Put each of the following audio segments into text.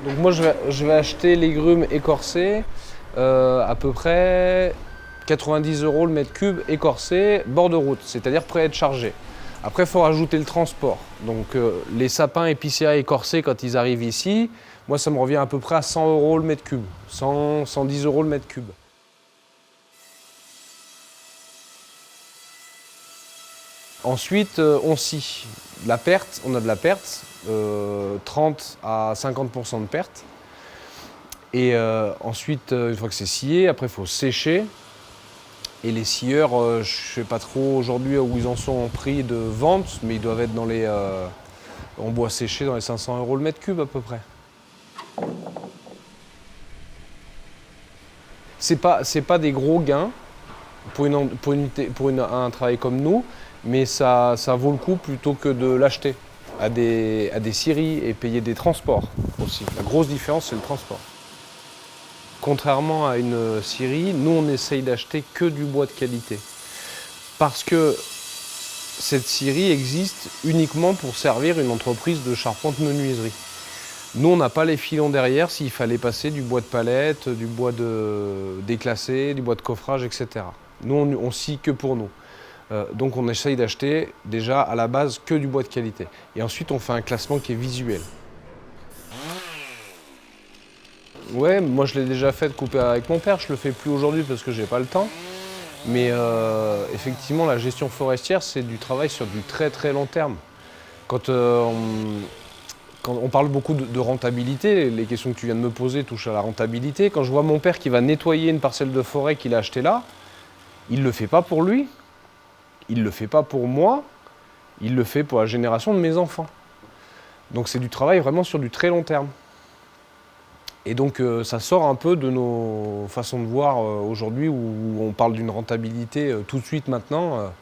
Donc moi je vais acheter les grumes écorcées à peu près 90 € le mètre cube écorcé, bord de route, c'est-à-dire prêt à être chargé. Après, il faut rajouter le transport. Donc les sapins épicéas écorcés, quand ils arrivent ici, moi ça me revient à peu près à 100 € le mètre cube, 100, 110 € le mètre cube. Ensuite, on scie. La perte, on a de la perte, 30 à 50% de perte. Et ensuite, une fois que c'est scié, après il faut sécher. Et les scieurs, je ne sais pas trop aujourd'hui où ils en sont en prix de vente, mais ils doivent être en bois séché dans les 500 € le mètre cube à peu près. C'est pas des gros gains pour un travail comme nous, mais ça vaut le coup plutôt que de l'acheter à des scieries et payer des transports aussi. La grosse différence, c'est le transport. Contrairement à une scierie, nous on essaye d'acheter que du bois de qualité. Parce que cette scierie existe uniquement pour servir une entreprise de charpente-menuiserie. Nous on n'a pas les filons derrière s'il fallait passer du bois de palette, du bois déclassé, du bois de coffrage, etc. Nous on scie que pour nous. Donc on essaye d'acheter déjà à la base que du bois de qualité. Et ensuite on fait un classement qui est visuel. Ouais, moi je l'ai déjà fait de couper avec mon père, je le fais plus aujourd'hui parce que j'ai pas le temps. Mais effectivement, la gestion forestière, c'est du travail sur du très très long terme. Quand on parle beaucoup de rentabilité, les questions que tu viens de me poser touchent à la rentabilité. Quand je vois mon père qui va nettoyer une parcelle de forêt qu'il a achetée là, il ne le fait pas pour lui, il ne le fait pas pour moi, il le fait pour la génération de mes enfants. Donc c'est du travail vraiment sur du très long terme. Et donc ça sort un peu de nos façons de voir aujourd'hui où on parle d'une rentabilité tout de suite maintenant,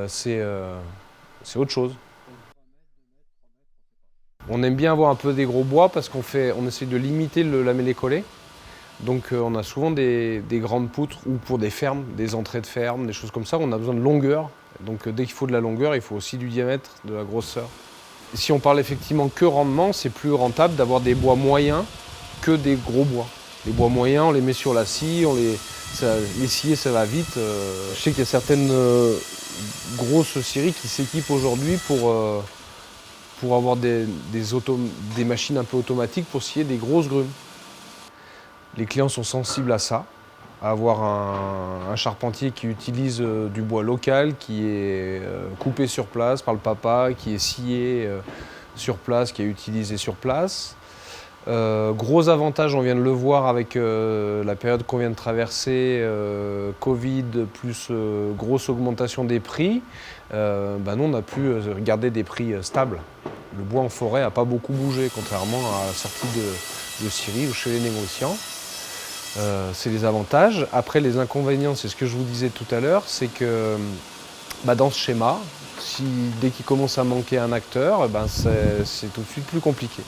c'est autre chose. On aime bien avoir un peu des gros bois parce qu'on essaie de limiter le lamellé-collé. Donc on a souvent des grandes poutres ou pour des fermes, des entrées de ferme, des choses comme ça, on a besoin de longueur. Donc dès qu'il faut de la longueur, il faut aussi du diamètre, de la grosseur. Si on parle effectivement que rendement, c'est plus rentable d'avoir des bois moyens que des gros bois. Les bois moyens, on les met sur la scie, les scier ça va vite. Je sais qu'il y a certaines grosses scieries qui s'équipent aujourd'hui pour avoir des machines un peu automatiques pour scier des grosses grumes. Les clients sont sensibles à ça, à avoir un charpentier qui utilise du bois local, qui est coupé sur place par le papa, qui est scié sur place, qui est utilisé sur place. Gros avantage, on vient de le voir avec la période qu'on vient de traverser, Covid plus grosse augmentation des prix. Nous, on a pu garder des prix stables. Le bois en forêt n'a pas beaucoup bougé, contrairement à la sortie de scierie ou chez les négociants. C'est les avantages. Après, les inconvénients, c'est ce que je vous disais tout à l'heure, c'est que dans ce schéma, dès qu'il commence à manquer un acteur, c'est tout de suite plus compliqué.